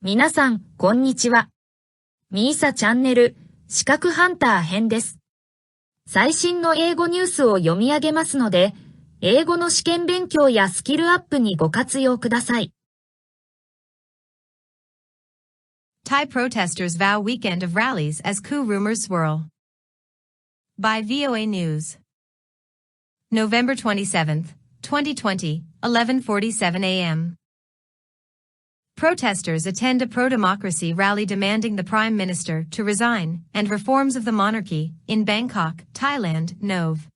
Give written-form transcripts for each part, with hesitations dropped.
皆さん、こんにちは。みーさチャンネル、資格ハンター編です。最新の英語ニュースを読み上げますので、英語の試験勉強やスキルアップにご活用ください。Thai protesters vow weekend of rallies as coup rumors swirl. By VOA News. November 27th, 2020, 11:47 a.m. Protesters attend a pro-democracy rally demanding the Prime Minister to resign and reforms of the monarchy in Bangkok, Thailand, Nov.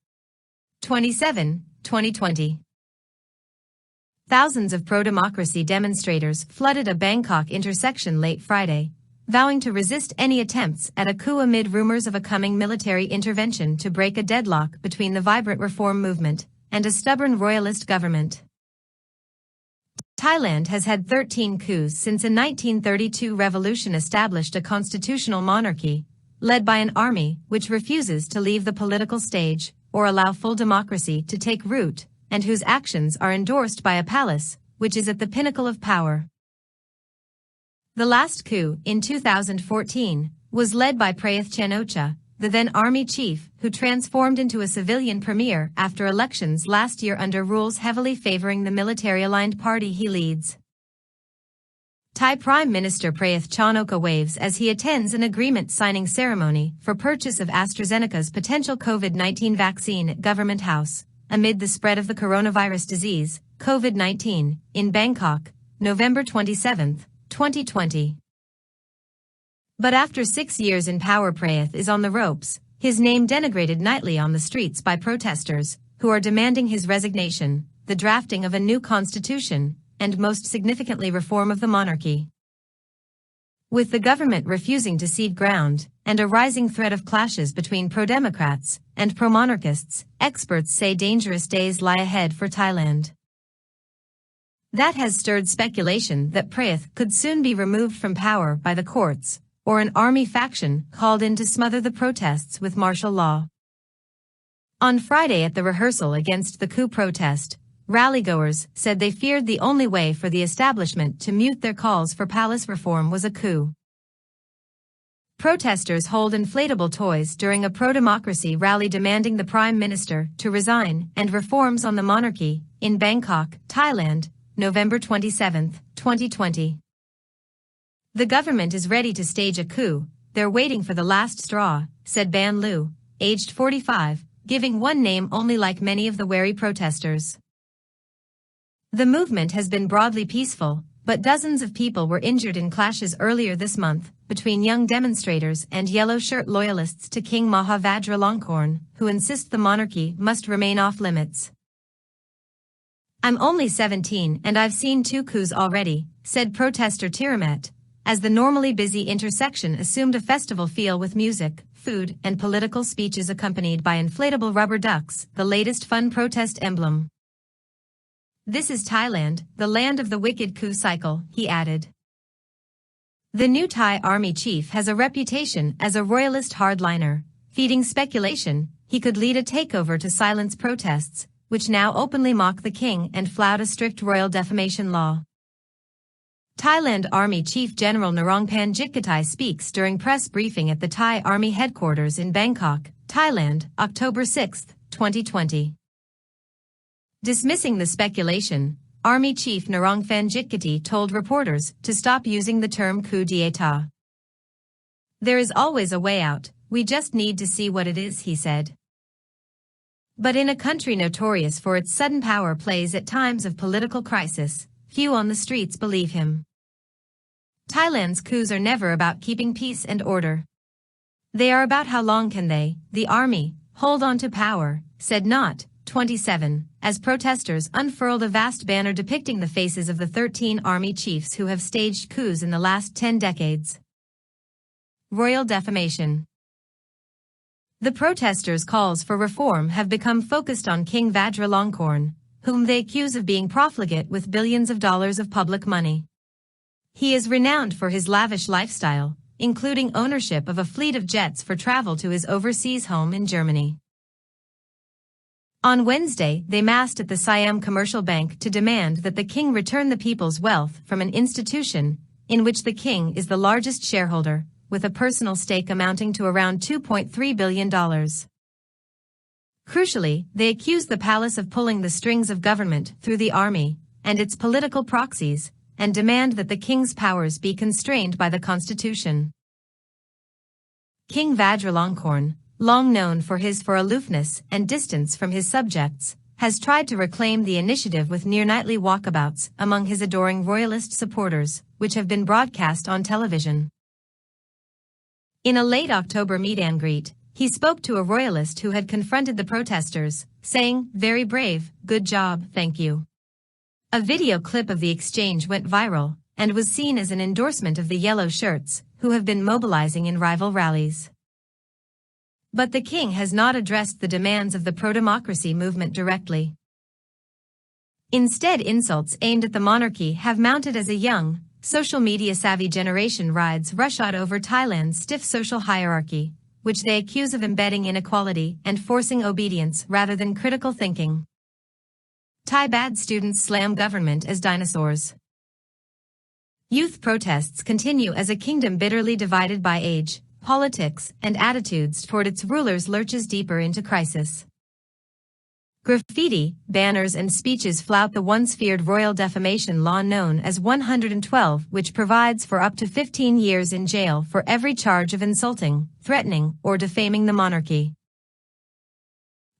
27, 2020. Thousands of pro-democracy demonstrators flooded a Bangkok intersection late Friday, vowing to resist any attempts at a coup amid rumors of a coming military intervention to break a deadlock between the vibrant reform movement and a stubborn royalist government. Thailand has had 13 coups since a 1932 revolution established a constitutional monarchy, led by an army which refuses to leave the political stage or allow full democracy to take root, and whose actions are endorsed by a palace, which is at the pinnacle of power. The last coup, in 2014, was led by Prayuth Chan-o-cha, the then army chief, who transformed into a civilian premier after elections last year under rules heavily favoring the military-aligned party he leads. Thai Prime Minister Prayuth Chan-o-cha waves as he attends an agreement-signing ceremony for purchase of AstraZeneca's potential COVID-19 vaccine at Government House, amid the spread of the coronavirus disease, COVID-19, in Bangkok, November 27, 2020. But after 6 years in power, Prayuth is on the ropes, his name denigrated nightly on the streets by protesters, who are demanding his resignation, the drafting of a new constitution, and most significantly reform of the monarchy. With the government refusing to cede ground, and a rising threat of clashes between pro-democrats and pro-monarchists, experts say dangerous days lie ahead for Thailand. That has stirred speculation that Prayuth could soon be removed from power by the courts, or an army faction called in to smother the protests with martial law. On Friday at the rehearsal against the coup protest, rallygoers said they feared the only way for the establishment to mute their calls for palace reform was a coup. Protesters hold inflatable toys during a pro-democracy rally demanding the Prime Minister to resign and reforms on the monarchy in Bangkok, Thailand, November 27, 2020. The government is ready to stage a coup, they're waiting for the last straw, said Ban Lu, aged 45, giving one name only like many of the wary protesters. The movement has been broadly peaceful, but dozens of people were injured in clashes earlier this month between young demonstrators and yellow shirt loyalists to King Maha Vajiralongkorn, who insist the monarchy must remain off limits. I'm only 17 and I've seen 2 coups already, said protester Tiramet, as the normally busy intersection assumed a festival feel with music, food, and political speeches accompanied by inflatable rubber ducks, the latest fun protest emblem. This is Thailand, the land of the wicked coup cycle, he added. The new Thai army chief has a reputation as a royalist hardliner, feeding speculation he could lead a takeover to silence protests, which now openly mock the king and flout a strict royal defamation law. Thailand Army Chief General Narongpan Jitkatai speaks during press briefing at the Thai Army headquarters in Bangkok, Thailand, October 6, 2020. Dismissing the speculation, Army Chief Narongpan Jitkatai told reporters to stop using the term coup d'état. There is always a way out, we just need to see what it is, he said. But in a country notorious for its sudden power plays at times of political crisis, few on the streets believe him. Thailand's coups are never about keeping peace and order. They are about how long can they, the army, hold on to power, said Not, 27, as protesters unfurled a vast banner depicting the faces of the 13 army chiefs who have staged coups in the last 10 decades. Royal defamation. The protesters' calls for reform have become focused on King Vajiralongkorn, whom they accuse of being profligate with billions of dollars of public money. He is renowned for his lavish lifestyle, including ownership of a fleet of jets for travel to his overseas home in Germany. On Wednesday, they massed at the Siam Commercial Bank to demand that the king return the people's wealth from an institution in which the king is the largest shareholder, with a personal stake amounting to around $2.3 billion. Crucially, they accuse the palace of pulling the strings of government through the army and its political proxies, and demand that the king's powers be constrained by the constitution. King Vajiralongkorn, long known for aloofness and distance from his subjects, has tried to reclaim the initiative with near-nightly walkabouts among his adoring royalist supporters, which have been broadcast on television. In a late October meet and greet, he spoke to a royalist who had confronted the protesters, saying, "Very brave, good job, thank you." A video clip of the exchange went viral, and was seen as an endorsement of the yellow shirts, who have been mobilizing in rival rallies. But the king has not addressed the demands of the pro-democracy movement directly. Instead, insults aimed at the monarchy have mounted as a young, social media-savvy generation rides roughshod over Thailand's stiff social hierarchy, which they accuse of embedding inequality and forcing obedience rather than critical thinking. Thai bad students slam government as dinosaurs. Youth protests continue as a kingdom bitterly divided by age, politics, and attitudes toward its rulers lurches deeper into crisis. Graffiti, banners and speeches flout the once feared royal defamation law known as 112, which provides for up to 15 years in jail for every charge of insulting, threatening, or defaming the monarchy.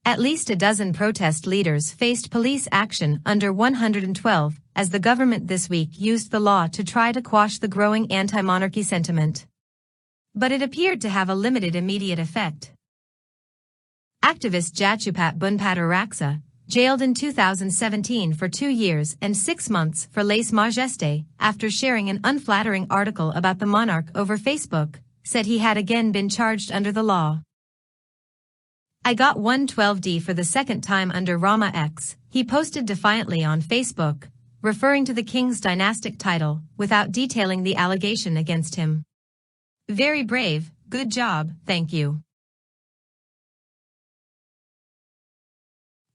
At least a dozen protest leaders faced police action under 112, as the government this week used the law to try to quash the growing anti-monarchy sentiment. But it appeared to have a limited immediate effect. Activist Jatupat Bunpadaraksa, jailed in 2017 for 2 years and 6 months for lèse majesté after sharing an unflattering article about the monarch over Facebook, said he had again been charged under the law. "I got 112D for the second time under Rama X," he posted defiantly on Facebook, referring to the king's dynastic title, without detailing the allegation against him. "Very brave, good job, thank you."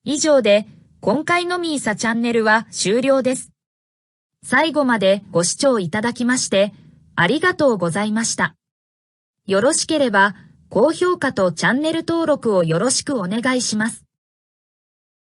以上で今回のミーサチャンネルは終了です。最後までご視聴いただきましてありがとうございました。よろしければ高評価とチャンネル登録をよろしくお願いします。